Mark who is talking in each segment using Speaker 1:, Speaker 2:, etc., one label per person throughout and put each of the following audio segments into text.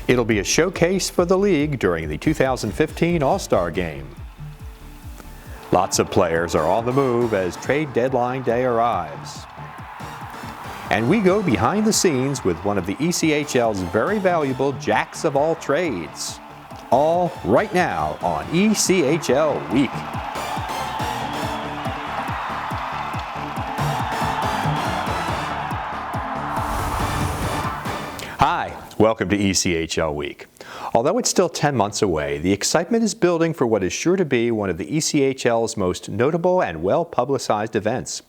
Speaker 1: It'll be a showcase for the league during the 2015 All-Star Game. Lots of players are on the move as trade deadline day arrives. And we go behind the scenes with one of the ECHL's very valuable jacks of all trades. All right now on ECHL Week. Hi, welcome to ECHL Week. Although it's still 10 months away, the excitement is building for what is sure to be one of the ECHL's most notable and well-publicized events.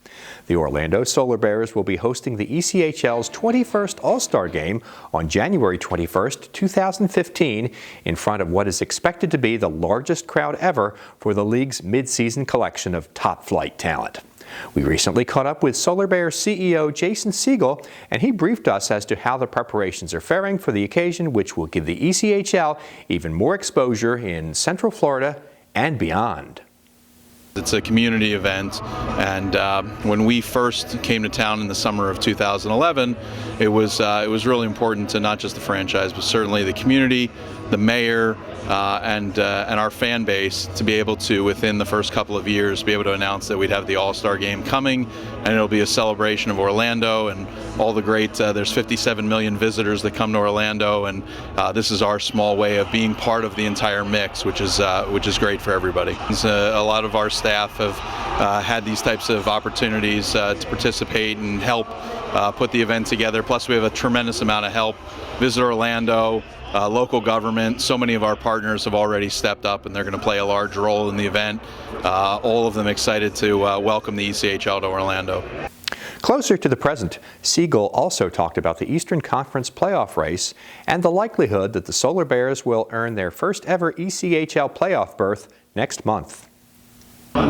Speaker 1: The Orlando Solar Bears will be hosting the ECHL's 21st All-Star Game on January 21st, 2015, in front of what is expected to be the largest crowd ever for the league's mid-season collection of top-flight talent. We recently caught up with Solar Bears CEO Jason Siegel, and he briefed us as to how the preparations are faring for the occasion, which will give the ECHL even more exposure in Central Florida and beyond.
Speaker 2: It's a community event, and when we first came to town in the summer of 2011, it was really important to not just the franchise, but certainly the community, the mayor, and our fan base to be able to, within the first couple of years, be able to announce that we'd have the All-Star Game coming, and it'll be a celebration of Orlando and all the great, there's 57 million visitors that come to Orlando, and this is our small way of being part of the entire mix, which is great for everybody. A lot of our staff have had these types of opportunities to participate and help put the event together. Plus, we have a tremendous amount of help. Visit Orlando, local government. So many of our partners have already stepped up, and they're going to play a large role in the event. All of them excited to welcome the ECHL to Orlando.
Speaker 1: Closer to the present, Siegel also talked about the Eastern Conference playoff race and the likelihood that the Solar Bears will earn their first ever ECHL playoff berth next month.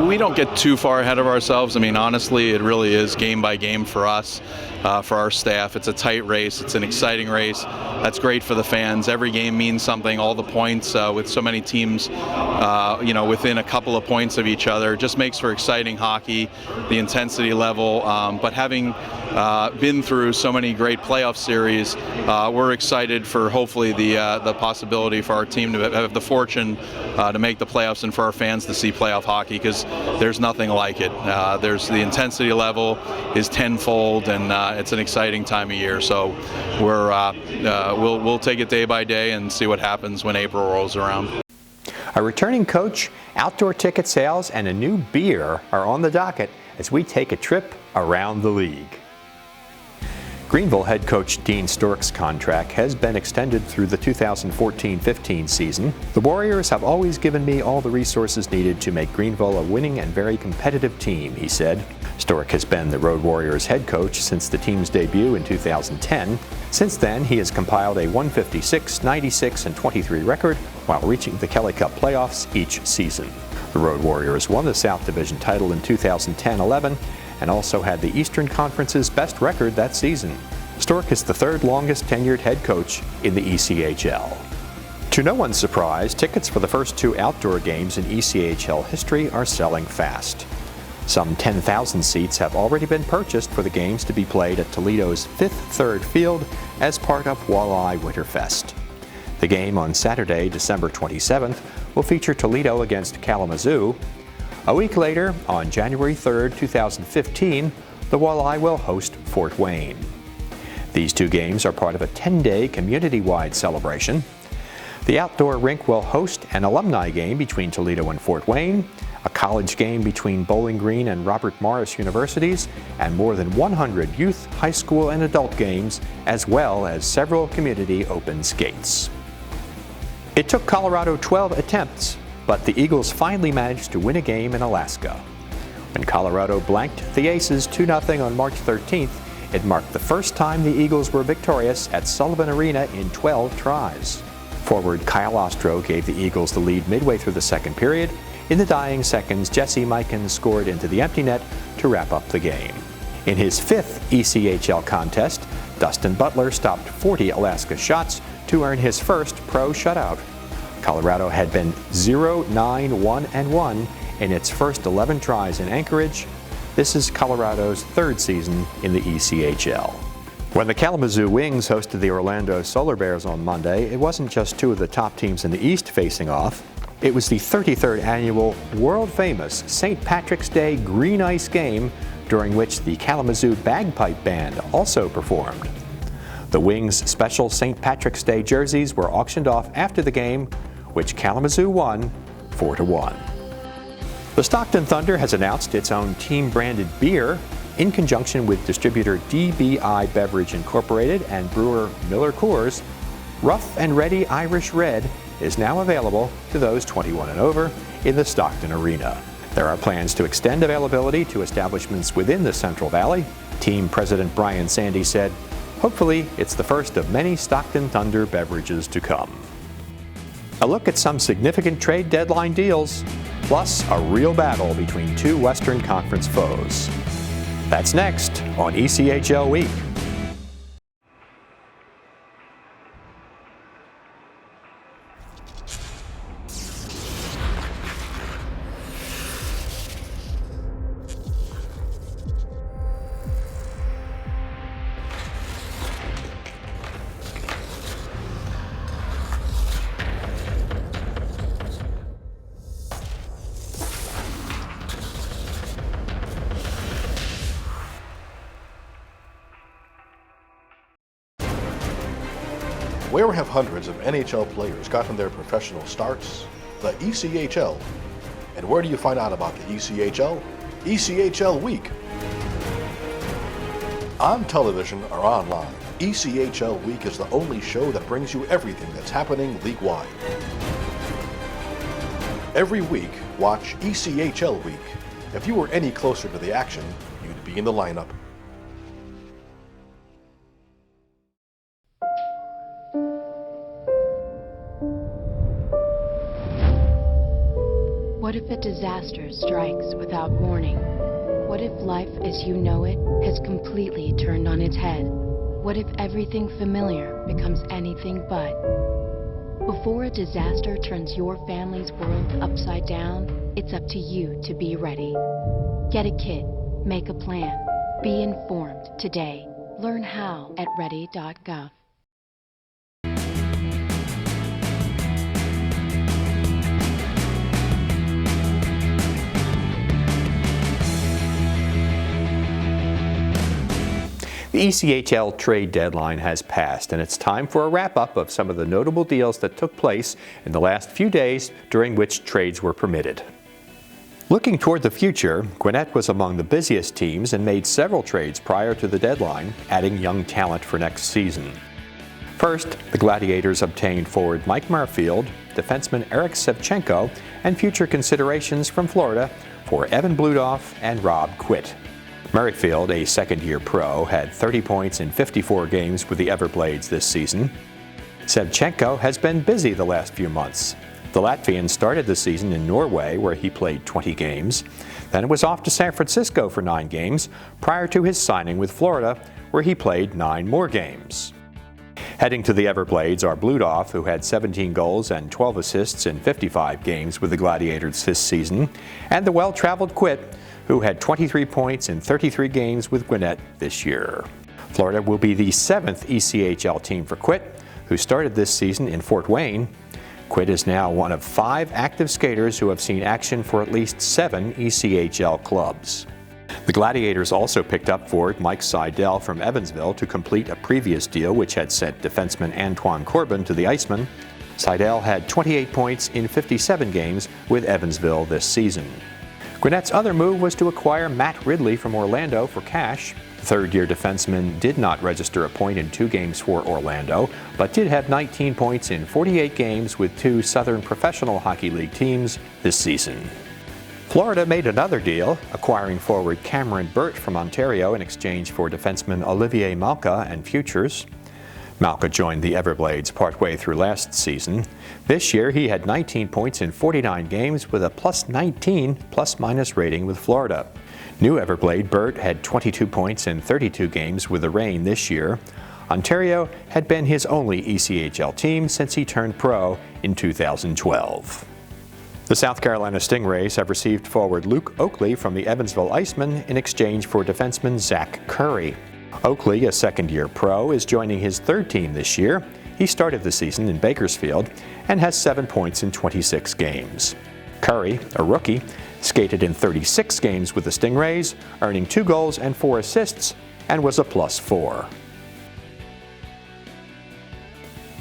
Speaker 2: We don't get too far ahead of ourselves. I mean, honestly, it really is game by game for us, for our staff. It's a tight race. It's an exciting race. That's great for the fans. Every game means something. All the points with so many teams, within a couple of points of each other, just makes for exciting hockey. The intensity level, but having been through so many great playoff series, we're excited for hopefully the possibility for our team to have the fortune to make the playoffs and for our fans to see playoff hockey, because there's nothing like it. There's the intensity level is tenfold, and it's an exciting time of year. So we'll take it day by day and see what happens when April rolls around.
Speaker 1: A returning coach, outdoor ticket sales, and a new beer are on the docket as we take a trip around the league. Greenville head coach Dean Stork's contract has been extended through the 2014-15 season. The Warriors have always given me all the resources needed to make Greenville a winning and very competitive team, he said. Stork has been the Road Warriors head coach since the team's debut in 2010. Since then, he has compiled a 156, 96, and 23 record while reaching the Kelly Cup playoffs each season. The Road Warriors won the South Division title in 2010-11 and also had the Eastern Conference's best record that season. Stork is the third longest tenured head coach in the ECHL. To no one's surprise, tickets for the first two outdoor games in ECHL history are selling fast. Some 10,000 seats have already been purchased for the games to be played at Toledo's Fifth Third Field as part of Walleye Winterfest. The game on Saturday, December 27th, will feature Toledo against Kalamazoo. A week later, on January 3rd, 2015, the Walleye will host Fort Wayne. These two games are part of a 10-day community-wide celebration. The outdoor rink will host an alumni game between Toledo and Fort Wayne, a college game between Bowling Green and Robert Morris Universities, and more than 100 youth, high school, and adult games, as well as several community open skates. It took Colorado 12 attempts, but the Eagles finally managed to win a game in Alaska. When Colorado blanked the Aces 2-0 on March 13th, it marked the first time the Eagles were victorious at Sullivan Arena in 12 tries. Forward Kyle Ostro gave the Eagles the lead midway through the second period. In the dying seconds, Jesse Mikan scored into the empty net to wrap up the game. In his fifth ECHL contest, Dustin Butler stopped 40 Alaska shots to earn his first pro shutout. Colorado had been 0-9-1-1 in its first 11 tries in Anchorage. This is Colorado's third season in the ECHL. When the Kalamazoo Wings hosted the Orlando Solar Bears on Monday, it wasn't just two of the top teams in the East facing off. It was the 33rd annual world-famous St. Patrick's Day Green Ice game, during which the Kalamazoo Bagpipe Band also performed. The Wings' special St. Patrick's Day jerseys were auctioned off after the game, which Kalamazoo won 4-1. The Stockton Thunder has announced its own team-branded beer in conjunction with distributor DBI Beverage Incorporated and brewer Miller Coors. Rough and Ready Irish Red is now available to those 21 and over in the Stockton Arena. There are plans to extend availability to establishments within the Central Valley. Team President Brian Sandy said, "Hopefully, it's the first of many Stockton Thunder beverages to come." A look at some significant trade deadline deals, plus a real battle between two Western Conference foes. That's next on ECHL Week.
Speaker 3: Where have hundreds of NHL players gotten their professional starts? The ECHL. And where do you find out about the ECHL? ECHL Week. On television or online, ECHL Week is the only show that brings you everything that's happening league-wide. Every week, watch ECHL Week. If you were any closer to the action, you'd be in the lineup.
Speaker 4: What if a disaster strikes without warning? What if life as you know it has completely turned on its head? What if everything familiar becomes anything but? Before a disaster turns your family's world upside down, it's up to you to be ready. Get a kit, make a plan, be informed today. Learn how at ready.gov.
Speaker 1: The ECHL trade deadline has passed, and it's time for a wrap-up of some of the notable deals that took place in the last few days during which trades were permitted. Looking toward the future, Gwinnett was among the busiest teams and made several trades prior to the deadline, adding young talent for next season. First, the Gladiators obtained forward Mike Murfield, defenseman Eric Sevchenko, and future considerations from Florida for Evan Bludoff and Rob Quitt. Murrayfield, a second-year pro, had 30 points in 54 games with the Everblades this season. Sevchenko has been busy the last few months. The Latvian started the season in Norway, where he played 20 games. Then was off to San Francisco for 9 games, prior to his signing with Florida, where he played 9 more games. Heading to the Everblades are Bludoff, who had 17 goals and 12 assists in 55 games with the Gladiators this season, and the well-traveled Quitt, who had 23 points in 33 games with Gwinnett this year. Florida will be the 7th ECHL team for Quitt, who started this season in Fort Wayne. Quitt is now one of 5 active skaters who have seen action for at least 7 ECHL clubs. The Gladiators also picked up forward Mike Seidel from Evansville to complete a previous deal which had sent defenseman Antoine Corbin to the Icemen. Seidel had 28 points in 57 games with Evansville this season. Gwinnett's other move was to acquire Matt Ridley from Orlando for cash. The third-year defenseman did not register a point in 2 games for Orlando, but did have 19 points in 48 games with 2 Southern Professional Hockey League teams this season. Florida made another deal, acquiring forward Cameron Burt from Ontario in exchange for defenseman Olivier Malka and futures. Malka joined the Everblades partway through last season. This year, he had 19 points in 49 games with a +19 plus-minus rating with Florida. New Everblade Burt had 22 points in 32 games with the Reign this year. Ontario had been his only ECHL team since he turned pro in 2012. The South Carolina Stingrays have received forward Luke Oakley from the Evansville Icemen in exchange for defenseman Zach Curry. Oakley, a second-year pro, is joining his third team this year. He started the season in Bakersfield and has 7 points in 26 games. Curry, a rookie, skated in 36 games with the Stingrays, earning 2 goals and 4 assists, and was a +4.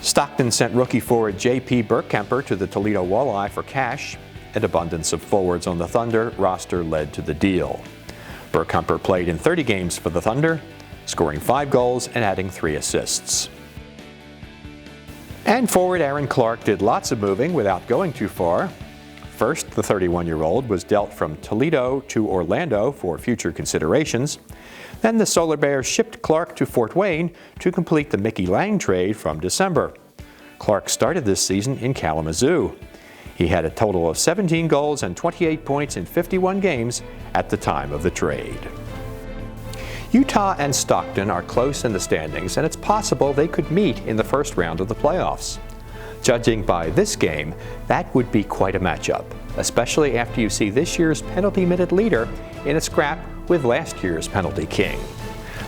Speaker 1: Stockton sent rookie forward J.P. Burkemper to the Toledo Walleye for cash. An abundance of forwards on the Thunder roster led to the deal. Burkemper played in 30 games for the Thunder, scoring 5 goals and adding 3 assists. And forward Aaron Clark did lots of moving without going too far. First, the 31-year-old was dealt from Toledo to Orlando for future considerations. Then the Solar Bears shipped Clark to Fort Wayne to complete the Mickey Lang trade from December. Clark started this season in Kalamazoo. He had a total of 17 goals and 28 points in 51 games at the time of the trade. Utah and Stockton are close in the standings, and it's possible they could meet in the first round of the playoffs. Judging by this game, that would be quite a matchup, especially after you see this year's penalty minute leader in a scrap with last year's penalty king.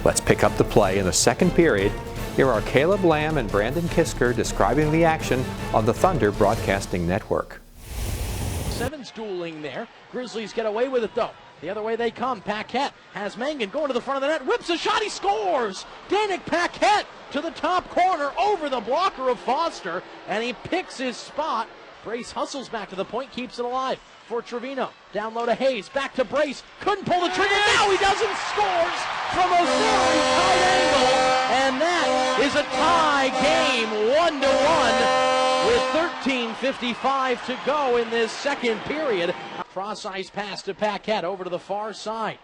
Speaker 1: Let's pick up the play in the second period. Here are Caleb Lamb and Brandon Kisker describing the action on the Thunder Broadcasting Network.
Speaker 5: Sevens dueling there. Grizzlies get away with it though. The other way they come. Paquette has Mangan going to the front of the net. Whips a shot. He scores. Danik Paquette to the top corner over the blocker of Foster. And he picks his spot. Brace hustles back to the point. Keeps it alive for Trevino. Down low to Hayes. Back to Brace. Couldn't pull the trigger. Now he doesn't. Scores from a very tight angle. And that is a tie game 1-1. With 13:55 to go in this second period. Cross-ice pass to Paquette over to the far side.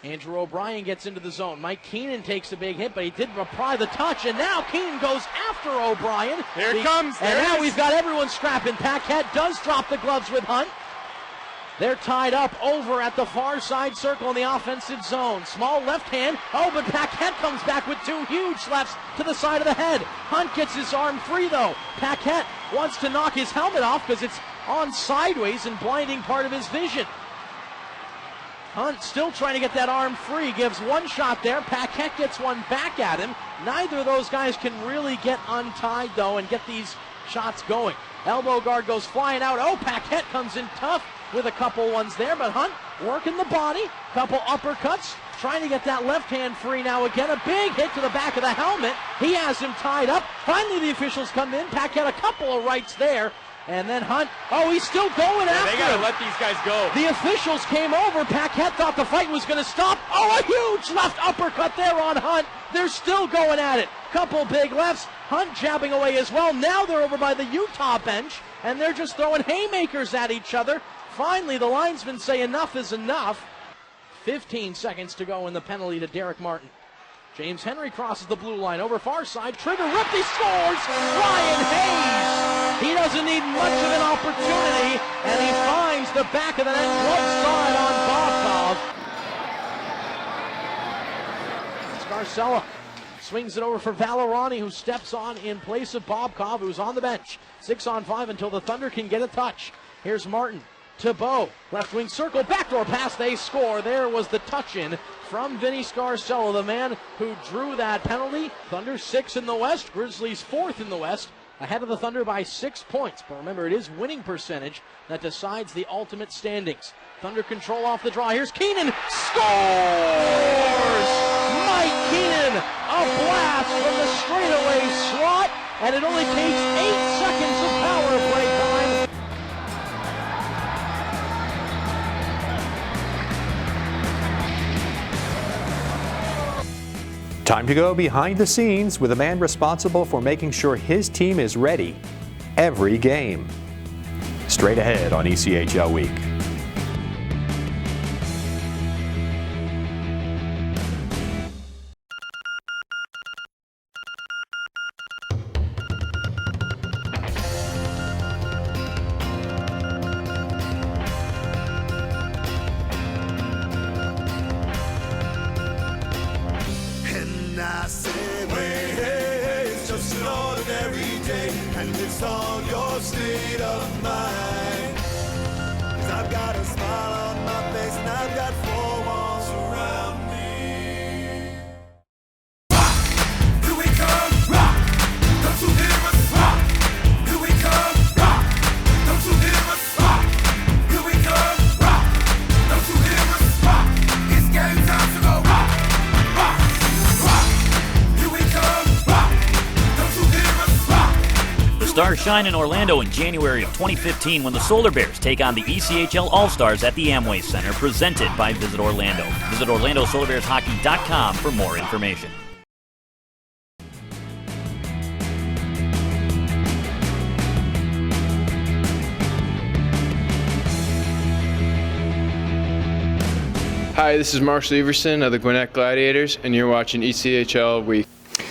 Speaker 5: Andrew O'Brien gets into the zone. Mike Keenan takes a big hit, but he did apply the touch, and now Keenan goes after O'Brien.
Speaker 6: Here it comes.
Speaker 5: And now we've got everyone scrapping. Paquette does drop the gloves with Hunt. They're tied up over at the far side circle in the offensive zone. Small left hand. Oh, but Paquette comes back with 2 huge lefts to the side of the head. Hunt gets his arm free, though. Paquette wants to knock his helmet off because it's on sideways and blinding part of his vision. Hunt still trying to get that arm free. Gives one shot there. Paquette gets one back at him. Neither of those guys can really get untied, though, and get these shots going. Elbow guard goes flying out. Oh, Paquette comes in tough with a couple ones there, but Hunt working the body, couple uppercuts, trying to get that left hand free now again. A big hit to the back of the helmet. He has him tied up. Finally, the officials come in. Paquette a couple of rights there, and then Hunt. Oh, he's still going after him.
Speaker 6: They gotta let these guys go.
Speaker 5: The officials came over. Paquette thought the fight was going to stop. Oh, a huge left uppercut there on Hunt. They're still going at it. Couple big lefts. Hunt jabbing away as well. Now they're over by the Utah bench, and they're just throwing haymakers at each other. Finally, the linesmen say enough is enough. 15 seconds to go in the penalty to Derek Martin. James Henry crosses the blue line over far side. Trigger ripped. He scores. Ryan Hayes. He doesn't need much of an opportunity, and he finds the back of the net. Glove side on Bobkov. Scarcella swings it over for Valerani, who steps on in place of Bobkov, who's on the bench. 6-on-5 until the Thunder can get a touch. Here's Martin. To Bo, left wing circle, backdoor pass, they score. There was the touch-in from Vinny Scarcella, the man who drew that penalty. Thunder 6 in the West, Grizzlies 4th in the West, ahead of the Thunder by 6 points. But remember, it is winning percentage that decides the ultimate standings. Thunder control off the draw. Here's Keenan, scores! Mike Keenan, a blast from the straightaway slot, and it only takes 8 seconds of power play time.
Speaker 1: Time to go behind the scenes with a man responsible for making sure his team is ready every game. Straight ahead on ECHL Week.
Speaker 7: I say, hey, hey, it's just an ordinary day, and it's all your state of mind. 'Cause I've got a smile on my face, and I've got 4 walls around me.
Speaker 6: Stars shine in Orlando in January of 2015 when the Solar Bears take on the ECHL All-Stars at the Amway Center, presented by Visit Orlando. Visit OrlandoSolarBearsHockey.com for more information.
Speaker 8: Hi, this is Marshall Everson of the Gwinnett Gladiators, and you're watching ECHL Week.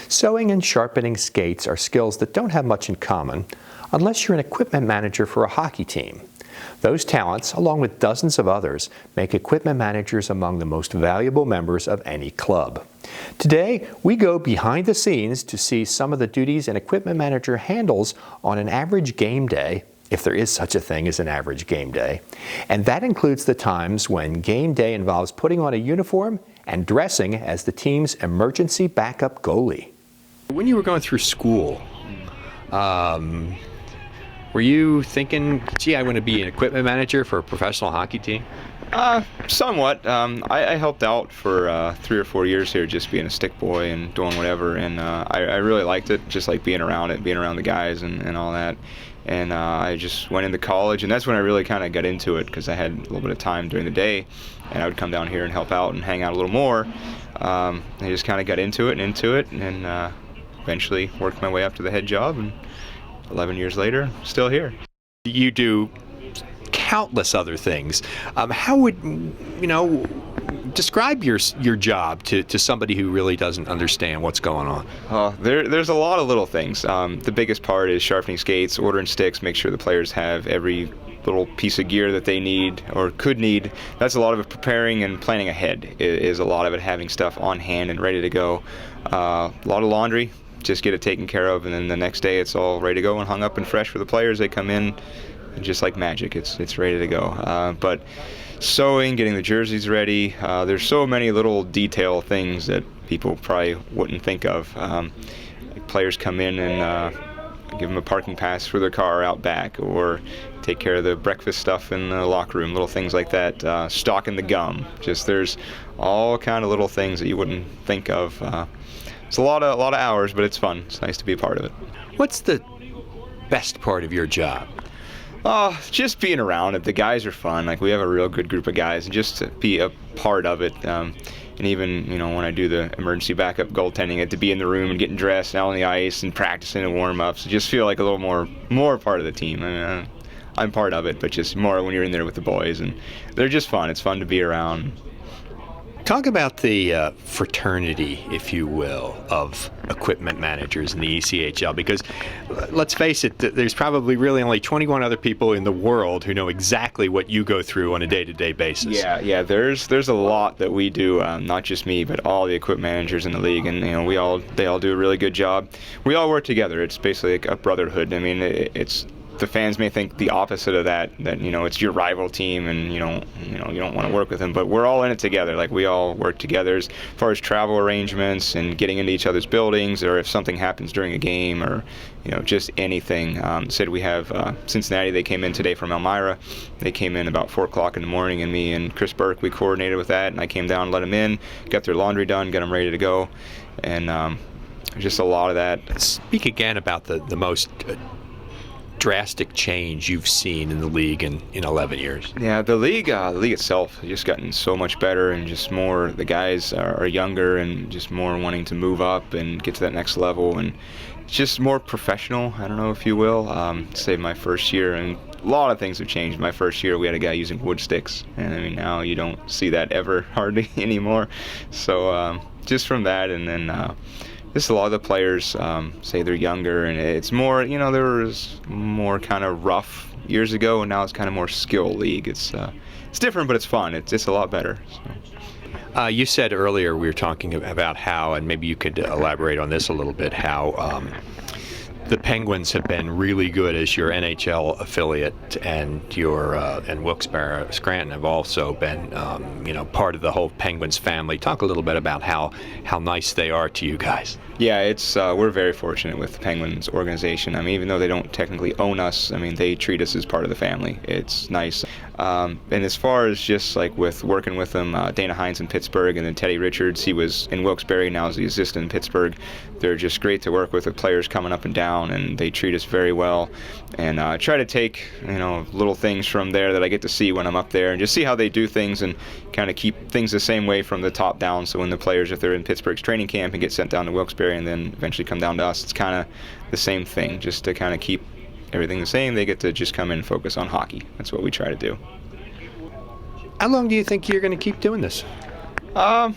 Speaker 1: Sewing and sharpening skates are skills that don't have much in common unless you're an equipment manager for a hockey team. Those talents, along with dozens of others, make equipment managers among the most valuable members of any club. Today, we go behind the scenes to see some of the duties an equipment manager handles on an average game day, if there is such a thing as an average game day. And that includes the times when game day involves putting on a uniform and dressing as the team's emergency backup goalie. When you were going through school, were you thinking, gee, I want to be an equipment manager for a professional hockey team?
Speaker 9: Somewhat. I helped out for 3 or 4 years here, just being a stick boy and doing whatever, and I really liked it, just like being around it, being around the guys and all that. And I just went into college, and that's when I really kind of got into it, because I had a little bit of time during the day, and I would come down here and help out and hang out a little more. I just kind of got into it, and eventually worked my way up to the head job, and 11 years later, still here.
Speaker 1: You do countless other things. How would, describe your job to somebody who really doesn't understand what's going on?
Speaker 9: There's a lot of little things. The biggest part is sharpening skates, ordering sticks, make sure the players have every little piece of gear that they need or could need. That's a lot of it. Preparing and planning ahead is a lot of it, having stuff on hand and ready to go. A lot of laundry, just get it taken care of, and then the next day it's all ready to go and hung up and fresh for the players. They come in, and just like magic, it's ready to go. But sewing, getting the jerseys ready, there's so many little detail things that people probably wouldn't think of. Like players come in and give them a parking pass for their car out back, or take care of the breakfast stuff in the locker room, little things like that. Stocking the gum, just there's all kind of little things that you wouldn't think of. It's a lot of hours, but it's fun. It's nice to be a part of it.
Speaker 1: What's the best part of your job?
Speaker 9: Just being around it. The guys are fun. Like, we have a real good group of guys, and just to be a part of it. And even, when I do the emergency backup goaltending, to be in the room and getting dressed and out on the ice and practicing and warm-ups, just feel like a little more part of the team. I mean, I'm part of it, but just more when you're in there with the boys, and they're just fun. It's fun to be around.
Speaker 1: Talk about the fraternity, if you will, of equipment managers in the ECHL, because let's face it, there's probably really only 21 other people in the world who know exactly what you go through on a day-to-day basis.
Speaker 9: Yeah, there's a lot that we do, not just me, but all the equipment managers in the league, and they all do a really good job. We all work together. It's basically like a brotherhood. I mean, it's the fans may think the opposite of that it's your rival team and you don't want to work with them, but we're all in it together. Like, we all work together as far as travel arrangements and getting into each other's buildings, or if something happens during a game, or just anything. Said we have Cincinnati. They came in today from Elmira. They came in about 4 o'clock in the morning, and me and Chris Burke, we coordinated with that, and I came down and let them in, got their laundry done, got them ready to go, and just a lot of that.
Speaker 1: Speak again about the most drastic change you've seen in the league in 11 years.
Speaker 9: Yeah, the league itself has just gotten so much better, and just more, the guys are younger and just more wanting to move up and get to that next level, and it's just more professional, I don't know if you will. Say my first year, and a lot of things have changed. My first year we had a guy using wood sticks, and I mean, now you don't see that ever hardly anymore. So just from that, and then just a lot of the players say they're younger, and it's more, there was more kind of rough years ago, and now it's kind of more skill league. It's different, but it's fun. It's a lot better. So.
Speaker 1: You said earlier, we were talking about how, and maybe you could elaborate on this a little bit, how the Penguins have been really good as your NHL affiliate, and your and Wilkes-Barre Scranton have also been part of the whole Penguins family. Talk a little bit about how nice they are to you guys.
Speaker 9: Yeah, it's we're very fortunate with the Penguins organization. I mean, even though they don't technically own us, I mean, they treat us as part of the family. It's nice. And as far as just like with working with them, Dana Hines in Pittsburgh, and then Teddy Richards, he was in Wilkes-Barre, now is the assistant in Pittsburgh. They're just great to work with, the players coming up and down. town, and they treat us very well. And I try to take, little things from there that I get to see when I'm up there, and just see how they do things, and kind of keep things the same way from the top down. So when the players, if they're in Pittsburgh's training camp and get sent down to Wilkes-Barre and then eventually come down to us, it's kind of the same thing, just to kind of keep everything the same. They get to just come in and focus on hockey. That's what we try to do.
Speaker 1: How long do you think you're going to keep doing this?
Speaker 9: I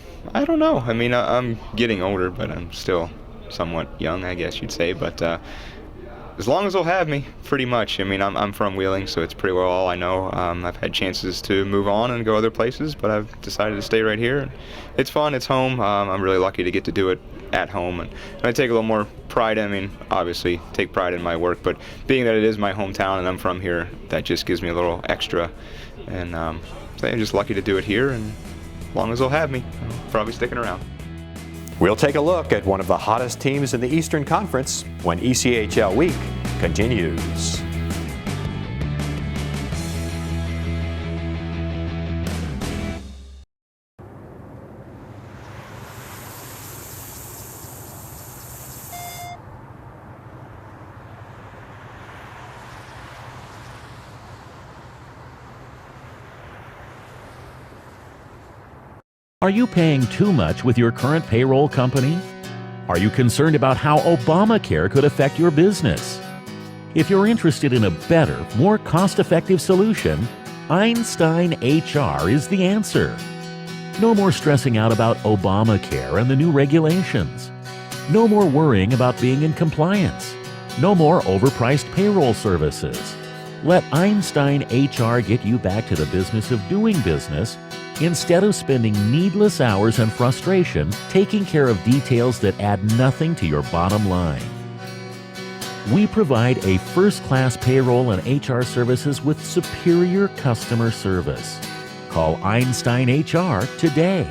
Speaker 9: don't know. I mean, I'm getting older, but I'm still somewhat young, I guess you'd say. But as long as they'll have me, pretty much. I mean, I'm from Wheeling, so it's pretty well all I know. I've had chances to move on and go other places, but I've decided to stay right here. It's fun. It's home. I'm really lucky to get to do it at home, and I take a little more pride. I mean, obviously, take pride in my work, but being that it is my hometown and I'm from here, that just gives me a little extra. And so I'm just lucky to do it here, and as long as they'll have me, I'll probably sticking around.
Speaker 1: We'll take a look at one of the hottest teams in the Eastern Conference when ECHL Week continues.
Speaker 10: Are you paying too much with your current payroll company? Are you concerned about how Obamacare could affect your business? If you're interested in a better, more cost-effective solution, Einstein HR is the answer. No more stressing out about Obamacare and the new regulations. No more worrying about being in compliance. No more overpriced payroll services. Let Einstein HR get you back to the business of doing business instead of spending needless hours and frustration taking care of details that add nothing to your bottom line. We provide a first-class payroll and HR services with superior customer service. Call Einstein HR today.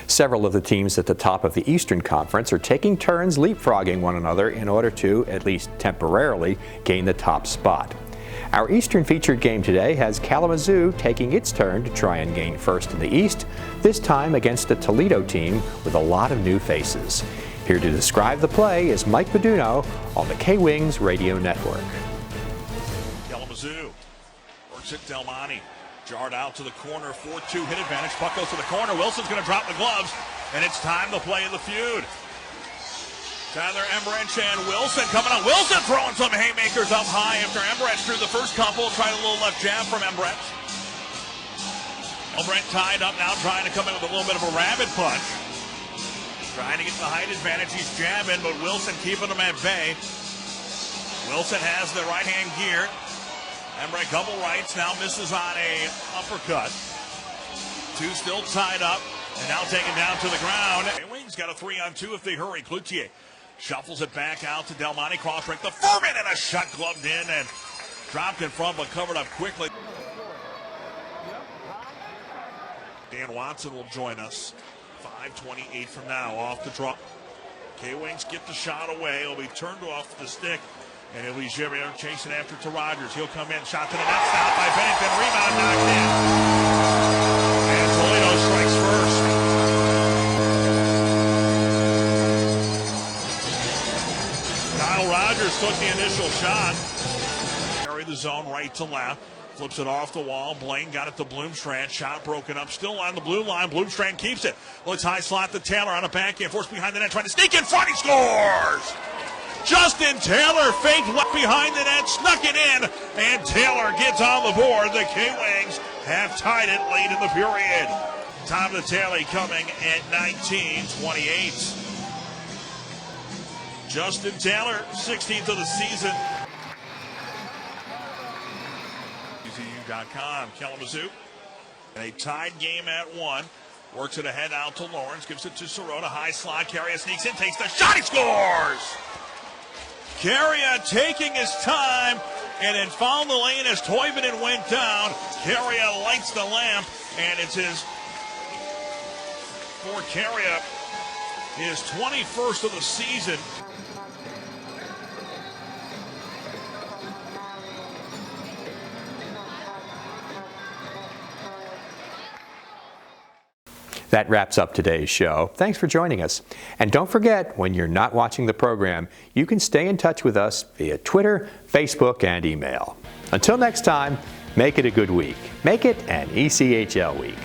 Speaker 1: Several of the teams at the top of the Eastern Conference are taking turns leapfrogging one another in order to, at least temporarily, gain the top spot. Our Eastern featured game today has Kalamazoo taking its turn to try and gain first in the East, this time against a Toledo team with a lot of new faces. Here to describe the play is Mike Baduno on the K-Wings Radio Network.
Speaker 11: Kalamazoo works at Del Monte. Jarred out to the corner, 4-2 hit advantage. Puck goes to the corner. Wilson's going to drop the gloves, and it's time to play the feud. Tyler Embranch and Wilson coming on. Wilson throwing some haymakers up high after Embranch threw the first couple. Tried a little left jab from Embranch. Embranch tied up now, trying to come in with a little bit of a rabbit punch. Trying to get the height advantage. He's jabbing, but Wilson keeping him at bay. Wilson has the right-hand gear. Embranch double rights, now misses on a uppercut. Two still tied up, and now taken down to the ground. Wings got a 3-on-2 if they hurry. Cloutier shuffles it back out to Del Monte. Cross break the Furman, and a shot gloved in and dropped in front, but covered up quickly. Dan Watson will join us 5:28 from now off the draw. K-Wings get the shot away. It'll be turned off the stick. And it'll be Gilbert chasing after to Rogers. He'll come in, shot to the net, stopped by Bennington, rebound knocked in. And Toledo strikes first. Kyle Rogers took the initial shot. Carry the zone right to left. Flips it off the wall. Blaine got it to Bloomstrand. Shot broken up. Still on the blue line. Bloomstrand keeps it. Looks high slot to Taylor on a backhand. Forced behind the net. Trying to sneak in front. He scores! Justin Taylor faked left behind the net, snuck it in, and Taylor gets on the board. The K-Wings have tied it late in the period. Tom Natale coming at 19:28. Justin Taylor, 16th of the season. ECU.com, Kalamazoo. A tied game at 1. Works it ahead out to Lawrence, gives it to Sirota. High slot, Carrier sneaks in, takes the shot, he scores! Carrier taking his time and then found the lane as Toivonen went down. Carrier lights the lamp, and it's his for Carrier his 21st of the season.
Speaker 1: That wraps up today's show. Thanks for joining us. And don't forget, when you're not watching the program, you can stay in touch with us via Twitter, Facebook, and email. Until next time, make it a good week. Make it an ECHL week.